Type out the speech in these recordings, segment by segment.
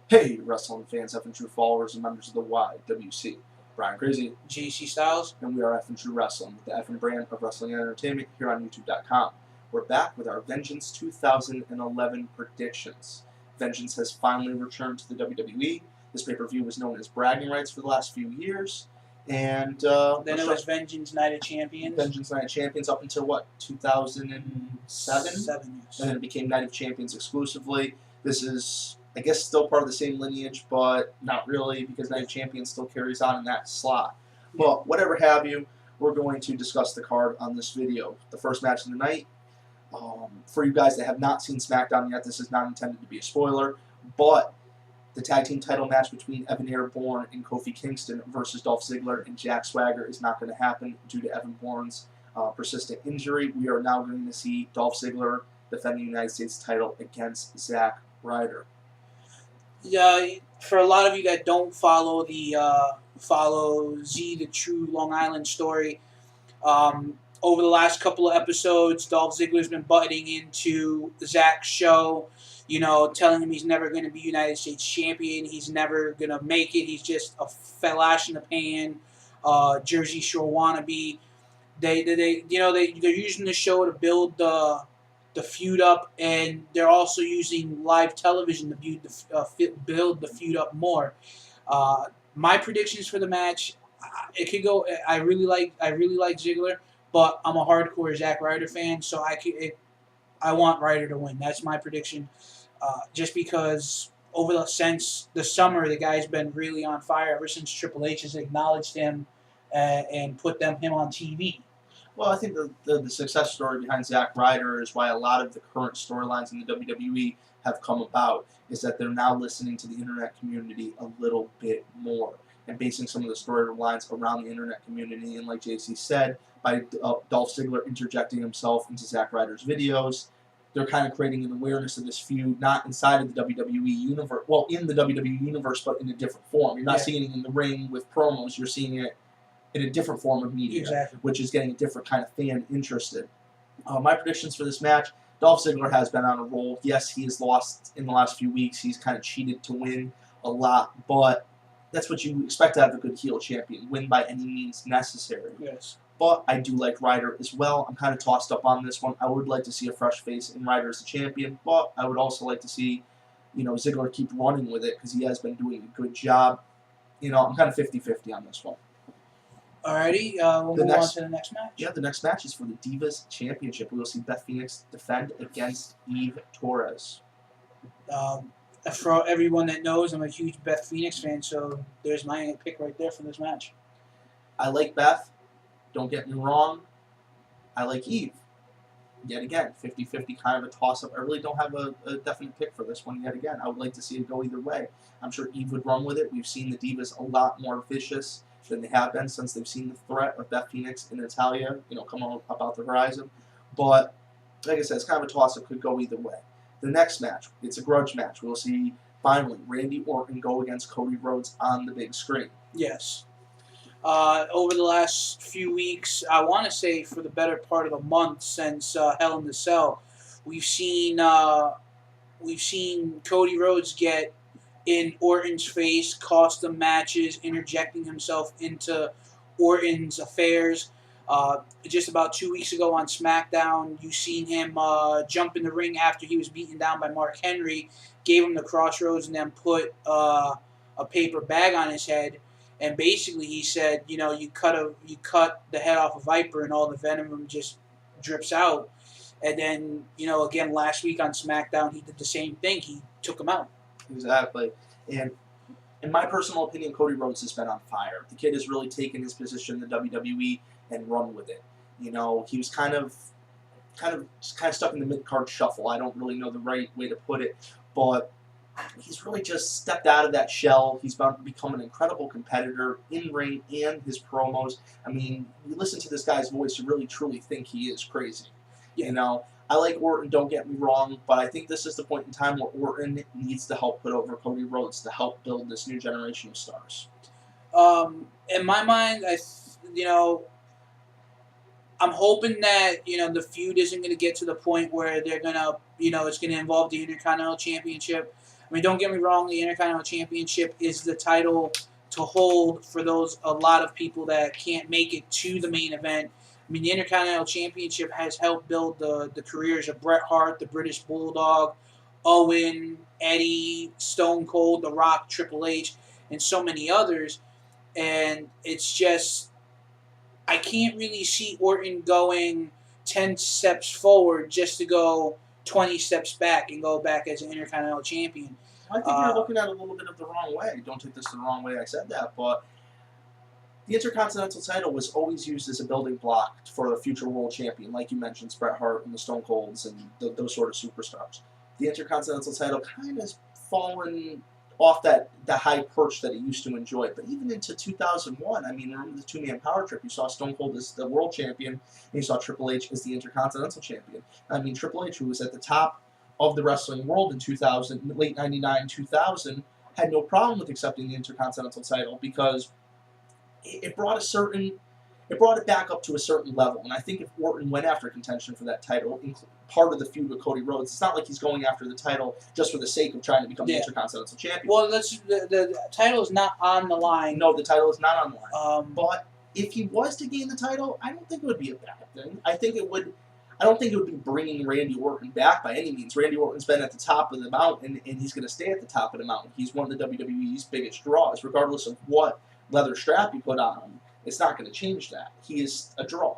Hey, wrestling fans, F and True followers, and members of the YWC. Brian Crazy, JC Styles, and we are F and True Wrestling, with the F and brand of wrestling and entertainment here on YouTube.com. We're back with our Vengeance 2011 predictions. Vengeance has finally returned to the WWE. This pay-per-view was known as bragging rights for the last few years. And then it was Vengeance Night of Champions. Vengeance Night of Champions up until what, 2007? 7 years. And then it became Night of Champions exclusively. This is, I guess, still part of the same lineage, but not really, because Night of Champions still carries on in that slot. But whatever have you, we're going to discuss the card on this video. The first match of the night. For you guys that have not seen SmackDown yet, this is not intended to be a spoiler, but the tag team title match between Evan Bourne and Kofi Kingston versus Dolph Ziggler and Jack Swagger is not going to happen due to Evan Bourne's persistent injury. We are now going to see Dolph Ziggler defend the United States title against Zack Ryder. Yeah, for a lot of you that don't follow follow Z, the True Long Island story, over the last couple of episodes, Dolph Ziggler's been butting into Zack's show, telling him he's never going to be United States champion. He's never going to make it. He's just a flash in the pan, Jersey Shore wannabe. They're using the show to build the feud up, and they're also using live television to build the feud up more. My predictions for the match, it could go. I really like Ziggler, but I'm a hardcore Zack Ryder fan, so I want Ryder to win. That's my prediction. Just because since the summer, the guy's been really on fire ever since Triple H has acknowledged him and put him on TV. Well, I think the success story behind Zack Ryder is why a lot of the current storylines in the WWE have come about, is that they're now listening to the internet community a little bit more and basing some of the storylines around the internet community. And like JC said, by Dolph Ziggler interjecting himself into Zack Ryder's videos, they're kind of creating an awareness of this feud, not inside of the WWE universe, well, in the WWE universe, but in a different form. You're not seeing it in the ring with promos, you're seeing it in a different form of media, which is getting a different kind of fan interested. My predictions for this match, Dolph Ziggler has been on a roll. Yes, he has lost in the last few weeks. He's kind of cheated to win a lot, but that's what you expect out of a good heel champion, win by any means necessary. Yes. But I do like Ryder as well. I'm kind of tossed up on this one. I would like to see a fresh face in Ryder as a champion, but I would also like to see, Ziggler keep running with it because he has been doing a good job. I'm kind of 50-50 on this one. Alrighty, we'll move on to the next match. Yeah, the next match is for the Divas Championship. We will see Beth Phoenix defend against Eve Torres. For everyone that knows, I'm a huge Beth Phoenix fan, so there's my pick right there for this match. I like Beth. Don't get me wrong. I like Eve. Yet again, 50-50, kind of a toss-up. I really don't have a definite pick for this one yet again. I would like to see it go either way. I'm sure Eve would run with it. We've seen the Divas a lot more vicious than they have been since they've seen the threat of Beth Phoenix and Natalya, come on about the horizon. But, like I said, it's kind of a toss-up. Could go either way. The next match, it's a grudge match. We'll see, finally, Randy Orton go against Cody Rhodes on the big screen. Yes. Over the last few weeks, I want to say for the better part of a month since Hell in the Cell, we've seen Cody Rhodes get in Orton's face, cost him matches, interjecting himself into Orton's affairs. Just about 2 weeks ago on SmackDown, you seen him jump in the ring after he was beaten down by Mark Henry, gave him the crossroads, and then put a paper bag on his head. And basically, he said, you cut the head off a viper, and all the venom just drips out. And then, again, last week on SmackDown, he did the same thing. He took him out. Exactly. And in my personal opinion, Cody Rhodes has been on fire. The kid has really taken his position in the WWE and run with it. He was kind of stuck in the mid-card shuffle. I don't really know the right way to put it, but he's really just stepped out of that shell. He's become an incredible competitor in ring and his promos. I mean, you listen to this guy's voice, you really truly think he is crazy. I like Orton, don't get me wrong, but I think this is the point in time where Orton needs to help put over Cody Rhodes to help build this new generation of stars. In my mind, I'm hoping that, the feud isn't going to get to the point where they're going to, it's going to involve the Intercontinental Championship. I mean, don't get me wrong, the Intercontinental Championship is the title to hold for a lot of people that can't make it to the main event. I mean, the Intercontinental Championship has helped build the careers of Bret Hart, the British Bulldog, Owen, Eddie, Stone Cold, The Rock, Triple H, and so many others. And it's just, I can't really see Orton going 10 steps forward just to go 20 steps back and go back as an Intercontinental Champion. I think you're looking at it a little bit of the wrong way. Don't take this the wrong way I said that, but the Intercontinental title was always used as a building block for a future world champion, like you mentioned, Bret Hart and the Stone Colds and those sort of superstars. The Intercontinental title kind of has fallen off the high perch that it used to enjoy. But even into 2001, I mean, remember the two-man power trip? You saw Stone Cold as the world champion, and you saw Triple H as the Intercontinental champion. I mean, Triple H, who was at the top of the wrestling world in 2000, late 99, 2000, had no problem with accepting the Intercontinental title because it brought it back up to a certain level. And I think if Orton went after contention for that title, part of the feud with Cody Rhodes, it's not like he's going after the title just for the sake of trying to become the Intercontinental champion. Well, the title is not on the line. No, the title is not on the line. But if he was to gain the title, I don't think it would be a bad thing. I don't think it would be bringing Randy Orton back by any means. Randy Orton's been at the top of the mountain, and he's going to stay at the top of the mountain. He's one of the WWE's biggest draws, regardless of what leather strap you put on him. It's not going to change that. He is a draw.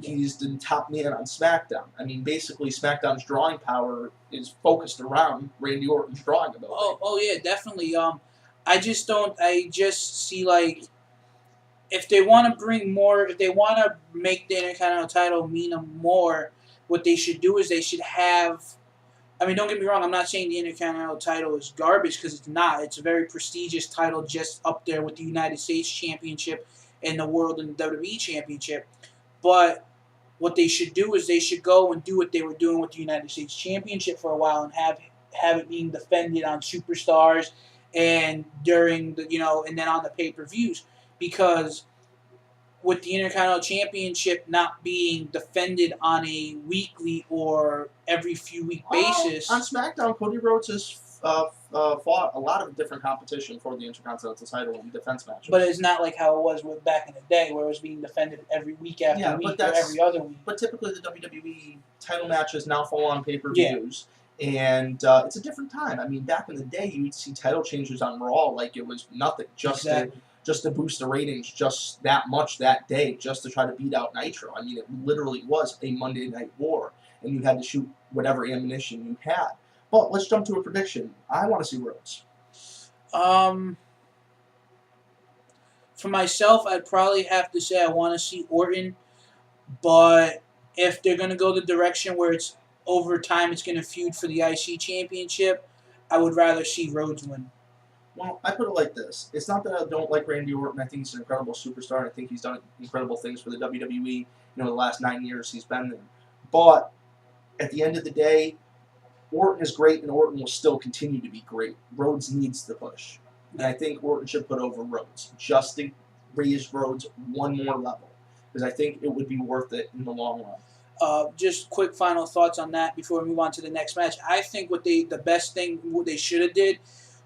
He's the top man on SmackDown. I mean, basically, SmackDown's drawing power is focused around Randy Orton's drawing ability. Oh yeah, definitely. I just see, like, if they want to bring more, if they want to make the Intercontinental title mean more, what they should do is they should have. I mean, don't get me wrong. I'm not saying the Intercontinental title is garbage, because it's not. It's a very prestigious title, just up there with the United States Championship and the World and the WWE Championship. But what they should do is they should go and do what they were doing with the United States Championship for a while, and have it being defended on Superstars and during the, and then on the pay-per-views, because with the Intercontinental Championship not being defended on a weekly or every few week basis. On SmackDown, Cody Rhodes has fought a lot of different competition for the Intercontinental title in defense matches. But it's not like how it was back in the day, where it was being defended every week after week or every other week. But typically the WWE title matches now fall on pay-per-views. Yeah. And it's a different time. I mean, back in the day, you would see title changes on Raw like it was nothing, just to boost the ratings just that much that day, just to try to beat out Nitro. I mean, it literally was a Monday Night War, and you had to shoot whatever ammunition you had. But let's jump to a prediction. I want to see Rhodes. For myself, I'd probably have to say I want to see Orton, but if they're going to go the direction where it's over time, it's going to feud for the IC Championship, I would rather see Rhodes win. Well, I put it like this. It's not that I don't like Randy Orton. I think he's an incredible superstar. I think he's done incredible things for the WWE. The last 9 years he's been there. But at the end of the day, Orton is great, and Orton will still continue to be great. Rhodes needs the push. And I think Orton should put over Rhodes, just to raise Rhodes one more level, because I think it would be worth it in the long run. Just quick final thoughts on that before we move on to the next match. I think what they should have did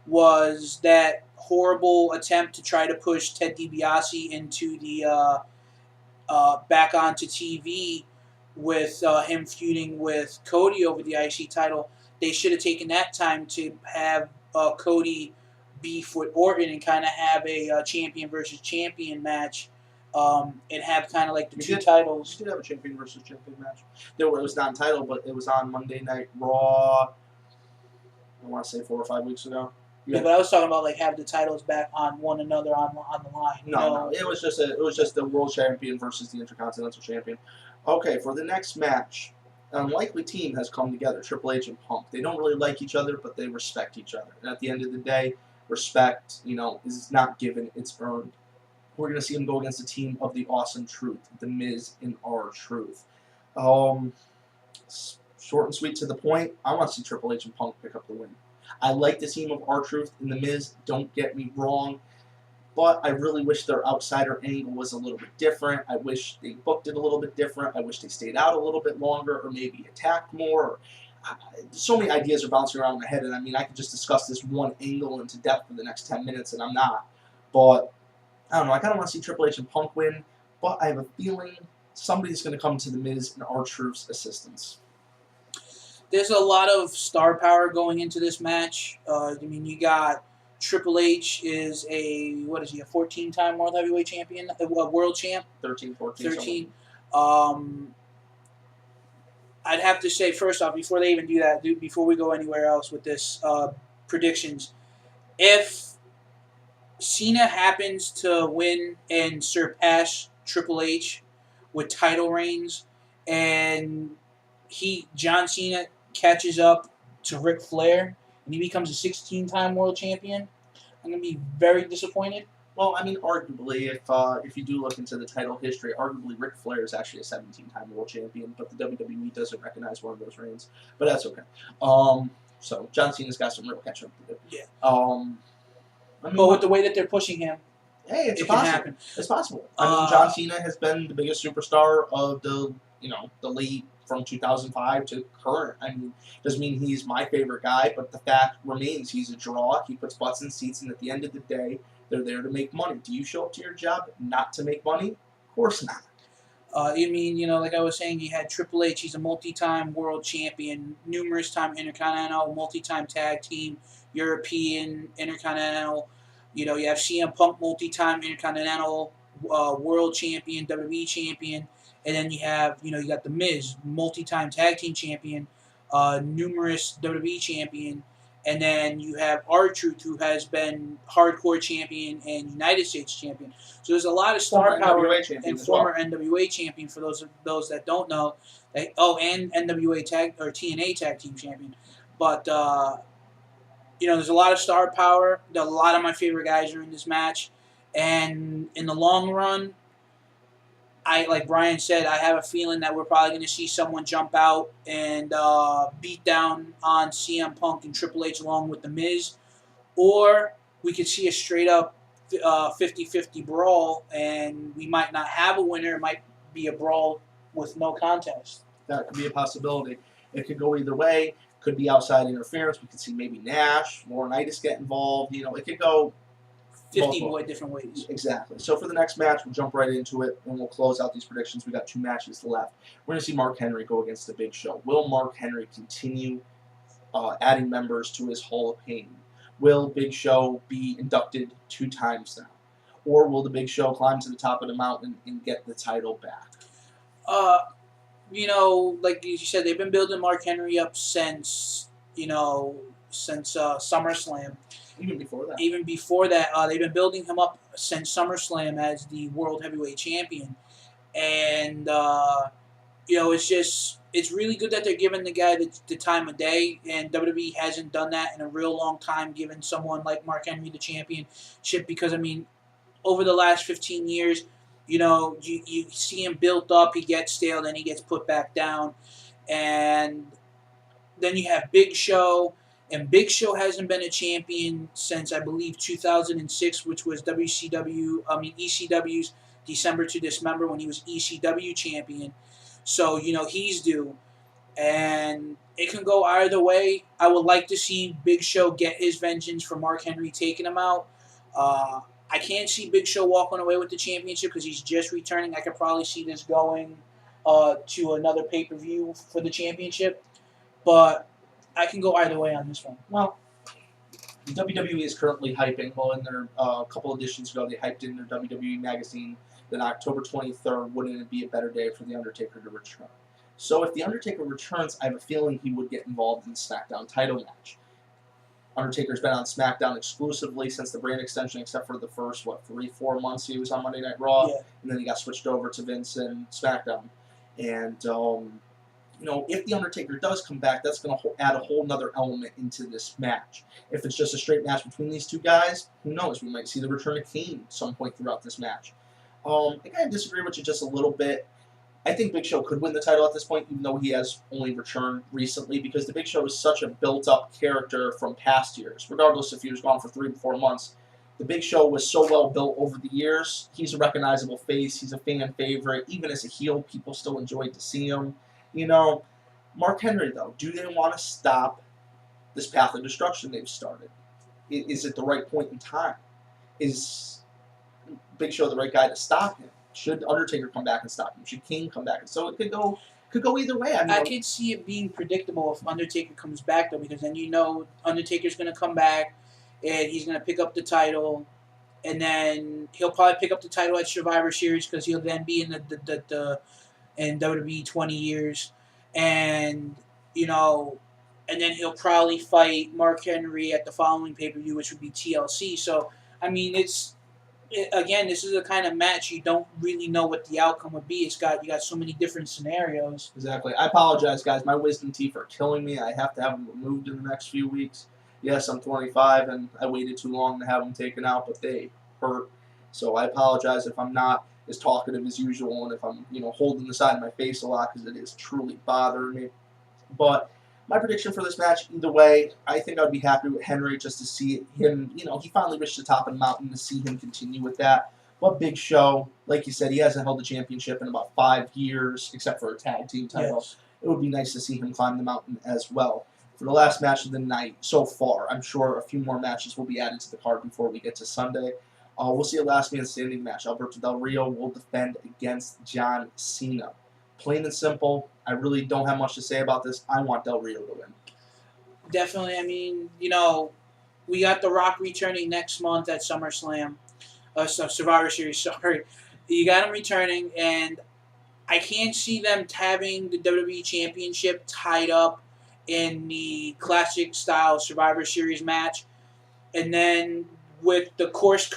was that horrible attempt to try to push Ted DiBiase into the back onto TV with him feuding with Cody over the IC title. They should have taken that time to have Cody beef with Orton and kind of have a champion versus champion match, and have kind of like the two titles. You did have a champion versus champion match. It was not title, but it was on Monday Night Raw. I want to say 4 or 5 weeks ago. Yeah, but I was talking about like have the titles back on one another on the line. No, it was just the world champion versus the Intercontinental champion. Okay, for the next match, an unlikely team has come together, Triple H and Punk. They don't really like each other, but they respect each other. And at the end of the day, respect, is not given, it's earned. We're going to see them go against the team of the Awesome Truth, The Miz and R-Truth. Short and sweet to the point, I want to see Triple H and Punk pick up the win. I like the team of R-Truth and The Miz, don't get me wrong, but I really wish their outsider angle was a little bit different. I wish they booked it a little bit different. I wish they stayed out a little bit longer or maybe attacked more. so many ideas are bouncing around in my head, and I mean, I could just discuss this one angle into depth for the next 10 minutes, and I'm not. But I don't know. I kind of want to see Triple H and Punk win, but I have a feeling somebody's going to come to the Miz and R-Truth's assistance. There's a lot of star power going into this match. I mean, you got Triple H is a 14-time world heavyweight champion, world champ. 13, 14. 13. I'd have to say, first off, before they even do that, before we go anywhere else with this predictions, if Cena happens to win and surpass Triple H with title reigns, and John Cena catches up to Ric Flair, and he becomes a 16-time world champion, I'm going to be very disappointed. Well, I mean, arguably, if you do look into the title history, arguably Ric Flair is actually a 17-time world champion, but the WWE doesn't recognize one of those reigns. But that's okay. So John Cena's got some real catch up to do. Yeah. I mean, but with the way that they're pushing him, hey, it can happen. It's possible. I mean, John Cena has been the biggest superstar of the late from 2005 to current. I mean, doesn't mean he's my favorite guy, but the fact remains he's a draw. He puts butts in seats, and at the end of the day, they're there to make money. Do you show up to your job not to make money? Of course not. I mean, like I was saying, you had Triple H. He's a multi-time world champion, numerous-time Intercontinental, multi-time tag team, European, Intercontinental. You have CM Punk, multi-time Intercontinental world champion, WWE champion. And then you have, you got The Miz, multi-time tag team champion, numerous WWE champion. And then you have R-Truth, who has been hardcore champion and United States champion. So there's a lot of star power and former NWA champion for those that don't know. And NWA tag or TNA tag team champion. But there's a lot of star power. A lot of my favorite guys are in this match, and in the long run, like Brian said, I have a feeling that we're probably going to see someone jump out and beat down on CM Punk and Triple H along with The Miz. Or we could see a straight-up 50-50 brawl, and we might not have a winner. It might be a brawl with no contest. That could be a possibility. It could go either way. Could be outside interference. We could see maybe Nash, Laurinaitis get involved. It could go 50 different ways. Exactly. So for the next match, we'll jump right into it, and we'll close out these predictions. We got 2 matches left. We're going to see Mark Henry go against the Big Show. Will Mark Henry continue adding members to his Hall of Fame? Will Big Show be inducted 2 times now? Or will the Big Show climb to the top of the mountain and get the title back? Like you said, they've been building Mark Henry up since SummerSlam. Even before that. They've been building him up since SummerSlam as the World Heavyweight Champion. And, it's really good that they're giving the guy the time of day. And WWE hasn't done that in a real long time, giving someone like Mark Henry the championship. Because, over the last 15 years, you see him built up, he gets stale, then he gets put back down. And then you have Big Show. And Big Show hasn't been a champion since, I believe, 2006, which was ECW's December to Dismember when he was ECW champion. So, he's due. And it can go either way. I would like to see Big Show get his vengeance for Mark Henry taking him out. I can't see Big Show walking away with the championship because he's just returning. I could probably see this going to another pay-per-view for the championship. But I can go either way on this one. Well, the WWE is currently hyping. Well, in their couple editions ago, they hyped in their WWE magazine that October 23rd, wouldn't it be a better day for The Undertaker to return? So if The Undertaker returns, I have a feeling he would get involved in the SmackDown title match. Undertaker's been on SmackDown exclusively since the brand extension, except for the first, 3-4 months he was on Monday Night Raw, and then he got switched over to Vince and SmackDown. And, if The Undertaker does come back, that's going to add a whole nother element into this match. If it's just a straight match between these two guys, who knows? We might see the return of Kane at some point throughout this match. I think I disagree with you just a little bit. I think Big Show could win the title at this point, even though he has only returned recently, because the Big Show is such a built-up character from past years. Regardless if he was gone for 3 to 4 months, the Big Show was so well built over the years. He's a recognizable face. He's a fan favorite. Even as a heel, people still enjoyed to see him. Mark Henry, though, do they want to stop this path of destruction they've started? Is it the right point in time? Is Big Show the right guy to stop him? Should Undertaker come back and stop him? Should King come back? So it could go either way. I mean, I could see it being predictable if Undertaker comes back, though, because then Undertaker's going to come back and he's going to pick up the title, and then he'll probably pick up the title at Survivor Series because he'll then be in the in WWE 20 years, and and then he'll probably fight Mark Henry at the following pay-per-view, which would be TLC. So I mean, again, this is a kind of match you don't really know what the outcome would be. You got so many different scenarios. Exactly. I apologize, guys. My wisdom teeth are killing me. I have to have them removed in the next few weeks. Yes, I'm 25, and I waited too long to have them taken out, but they hurt. So I apologize if I'm not as talkative as usual, and if I'm holding the side of my face a lot, because it is truly bothering me. But my prediction for this match, either way, I think I'd be happy with Henry just to see him. He finally reached the top of the mountain, to see him continue with that. But Big Show, like you said, he hasn't held the championship in about 5 years, except for a tag team title. Yes. It would be nice to see him climb the mountain as well. For the last match of the night so far, I'm sure a few more matches will be added to the card before we get to Sunday. We'll see a last man standing match. Alberto Del Rio will defend against John Cena. Plain and simple. I really don't have much to say about this. I want Del Rio to win. Definitely. I mean, we got The Rock returning next month at SummerSlam. Survivor Series, sorry. You got him returning, and I can't see them having the WWE Championship tied up in the classic style Survivor Series match, and then with the course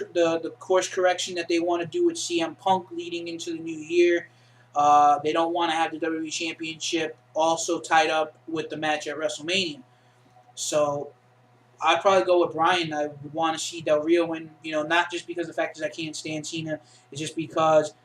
correction that they want to do with CM Punk leading into the new year, they don't want to have the WWE Championship also tied up with the match at WrestleMania. So I'd probably go with Brian. I would want to see Del Rio win, not just because of the fact that I can't stand Cena, it's just because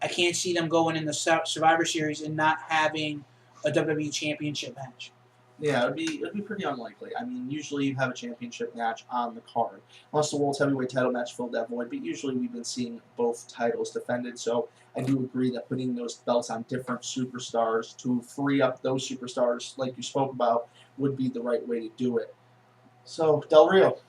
I can't see them going in the Survivor Series and not having a WWE Championship match. Yeah, it'd be pretty unlikely. I mean, usually you have a championship match on the card, unless the World's Heavyweight title match filled that void. But usually we've been seeing both titles defended. So I do agree that putting those belts on different superstars to free up those superstars, like you spoke about, would be the right way to do it. So Del Rio.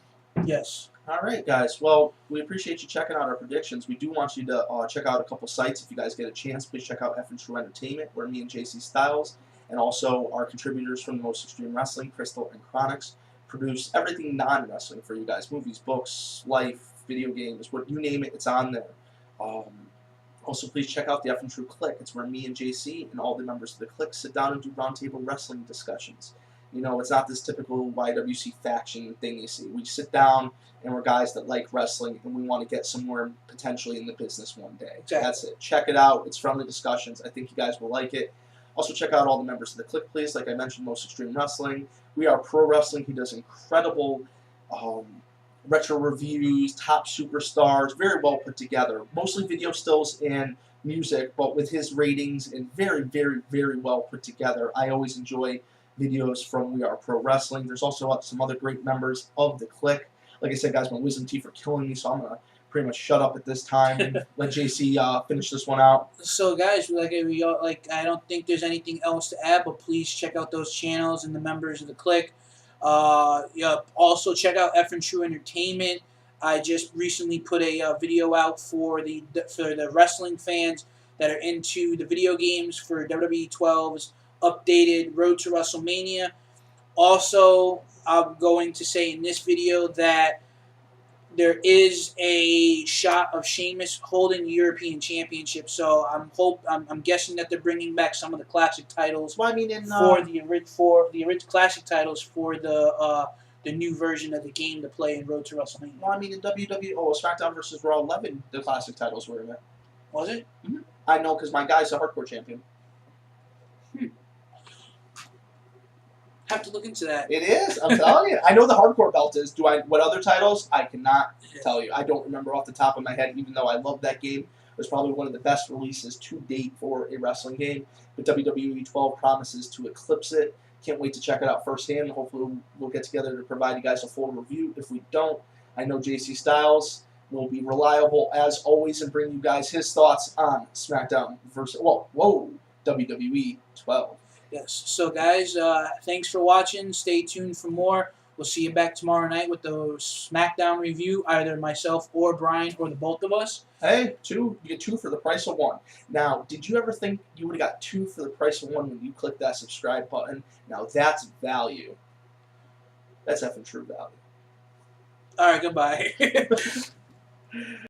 Yes. All right, guys. Well, we appreciate you checking out our predictions. We do want you to check out a couple sites if you guys get a chance. Please check out F and True Entertainment, where me and JC Styles, and also our contributors from the Most Extreme Wrestling, Crystal and Chronix, produce everything non-wrestling for you guys. Movies, books, life, video games, what you name it, it's on there. Also, please check out the F and True Click. It's where me and JC and all the members of the Click sit down and do roundtable wrestling discussions. It's not this typical YWC faction thing you see. We sit down and we're guys that like wrestling and we want to get somewhere potentially in the business one day. Exactly. That's it. Check it out. It's friendly discussions. I think you guys will like it. Also, check out all the members of the Click, please. Like I mentioned, Most Extreme Wrestling. We Are Pro Wrestling. He does incredible retro reviews, top superstars, very well put together. Mostly video stills and music, but with his ratings and very, very, very well put together. I always enjoy videos from We Are Pro Wrestling. There's also some other great members of the Click. Like I said, guys, my wisdom teeth are killing me, so I'm going to pretty much shut up at this time and let JC finish this one out. So, guys, I don't think there's anything else to add, but please check out those channels and the members of the Click. Also, check out F and True Entertainment. I just recently put a video out for the wrestling fans that are into the video games for WWE 12's updated Road to WrestleMania. Also, I'm going to say in this video that there is a shot of Sheamus holding the European Championship. So I'm guessing that they're bringing back some of the classic titles. Well, I mean, for the original classic titles for the new version of the game to play in Road to WrestleMania. Well, I mean, in WWE, SmackDown vs. Raw 11, the classic titles were in there. Was it? Mm-hmm. I know because my guy's a hardcore champion. Have to look into that. It is. I'm telling you. I know the hardcore belt is. What other titles? I cannot tell you. I don't remember off the top of my head, even though I love that game. It was probably one of the best releases to date for a wrestling game. But WWE 12 promises to eclipse it. Can't wait to check it out firsthand. Hopefully we'll get together to provide you guys a full review. If we don't, I know JC Styles will be reliable as always and bring you guys his thoughts on SmackDown versus WWE 12. Yes. So, guys, thanks for watching. Stay tuned for more. We'll see you back tomorrow night with the SmackDown review, either myself or Brian or the both of us. Hey, you get 2 for the price of 1. Now, did you ever think you would have got 2 for the price of 1 when you clicked that subscribe button? Now, that's value. That's effing true value. All right, goodbye.